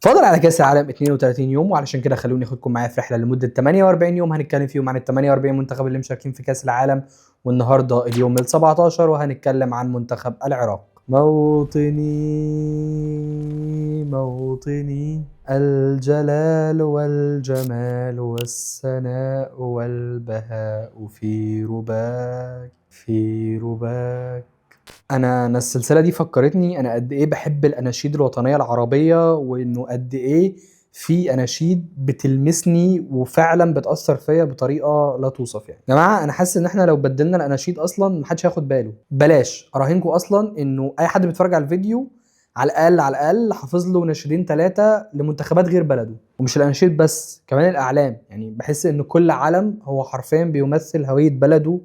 فاضل على كاس العالم 32 يوم، وعلشان كده خلوني اخدكم معايا في رحله لمده 48 يوم هنتكلم فيهم عن ال 48 منتخب اللي مشاركين في كاس العالم. والنهارده اليوم ال 17 وهنتكلم عن منتخب العراق. موطني موطني، الجلال والجمال والسناء والبهاء في رباك في رباك. انا السلسله دي فكرتني انا قد ايه بحب الاناشيد الوطنيه العربيه، وانه قد ايه في اناشيد بتلمسني وفعلا بتاثر فيا بطريقه لا توصف. يعني يا جماعه انا حاسس ان احنا لو بدلنا الاناشيد اصلا محدش هياخد باله. بلاش اراهنكم اصلا انه اي حد بيتفرج على الفيديو على الاقل حافظ له ناشدين 3 لمنتخبات غير بلده. ومش الاناشيد بس، كمان الاعلام. يعني بحس ان كل علم هو حرفيا بيمثل هويه بلده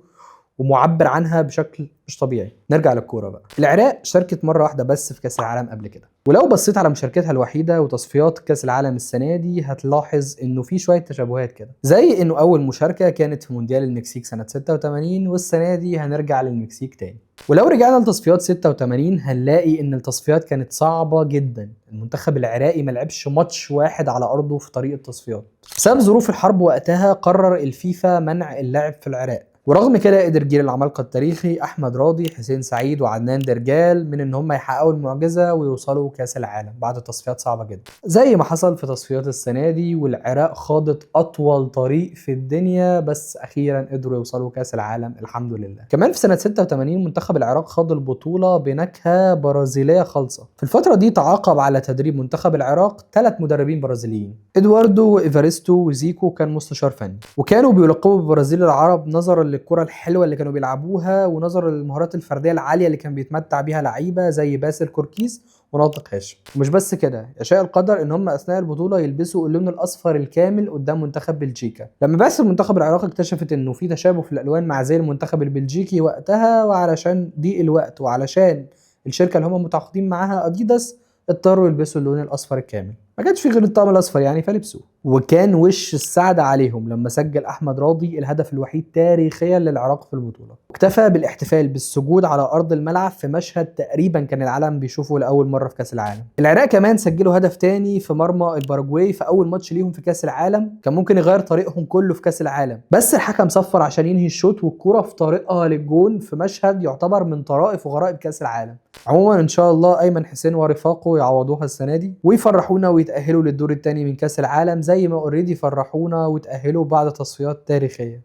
ومعبر عنها بشكل مش طبيعي. نرجع للكوره بقى. العراق شاركت مره واحده بس في كاس العالم قبل كده، ولو بصيت على مشاركتها الوحيده وتصفيات كاس العالم السنه دي هتلاحظ انه في شويه تشابهات كده، زي انه اول مشاركه كانت في مونديال المكسيك سنه 86، والسنه دي هنرجع للمكسيك تاني. ولو رجعنا لتصفيات 86 هنلاقي ان التصفيات كانت صعبه جدا. المنتخب العراقي ما لعبش ماتش واحد على ارضه في طريق التصفيات بسبب ظروف الحرب. وقتها قرر الفيفا منع اللعب في العراق، ورغم كده قدر جيل العمالقه التاريخي احمد راضي، حسين سعيد، وعدنان درجال من ان هم يحققوا المعجزه ويوصلوا كاس العالم بعد تصفيات صعبه جدا، زي ما حصل في تصفيات السنه دي. والعراق خاضت اطول طريق في الدنيا بس اخيرا قدروا يوصلوا كاس العالم الحمد لله. كمان في سنه 86 منتخب العراق خاض البطوله بنكهه برازيليه خالصه. في الفتره دي تعاقب على تدريب منتخب العراق 3 مدربين برازيليين، ادواردو وايفاريستو وزيكو كان مستشار فني، وكانوا بيلقبوا ببرازيل العرب نظرا للكره الحلوه اللي كانوا بيلعبوها ونظرا للمهارات الفرديه العاليه اللي كان بيتمتع بيها لعيبه زي باسل كوركيز وناطق هاشم. ومش بس كده، يشاء القدر ان هم اثناء البطوله يلبسوا اللون الاصفر الكامل قدام منتخب بلجيكا. لما بعثه المنتخب العراقي اكتشفت انه في تشابه في الالوان مع زي المنتخب البلجيكي وقتها، وعلشان ضيق الوقت وعلشان الشركه اللي هم متعاقدين معاها اديداس اضطروا يلبسوا اللون الاصفر الكامل. ما كانش في غير الطقم الاصفر يعني فلبسوه. وكان وش السعد عليهم لما سجل احمد راضي الهدف الوحيد تاريخيا للعراق في البطوله، واكتفى بالاحتفال بالسجود على ارض الملعب في مشهد تقريبا كان العالم بيشوفه لاول مره في كاس العالم. العراق كمان سجلوا هدف تاني في مرمى الباراجواي في اول ماتش ليهم في كاس العالم، كان ممكن يغير طريقهم كله في كاس العالم، بس الحكم صفر عشان ينهي الشوط والكره في طريقها للجون في مشهد يعتبر من طرائف وغرائب كاس العالم. عموما ان شاء الله ايمن حسين ورفاقه يعوضوها السنه دي ويفرحونا ويتاهلوا للدور الثاني من كاس العالم زي ما اوريدي فرحونا وتاهلوا بعد تصفيات تاريخيه.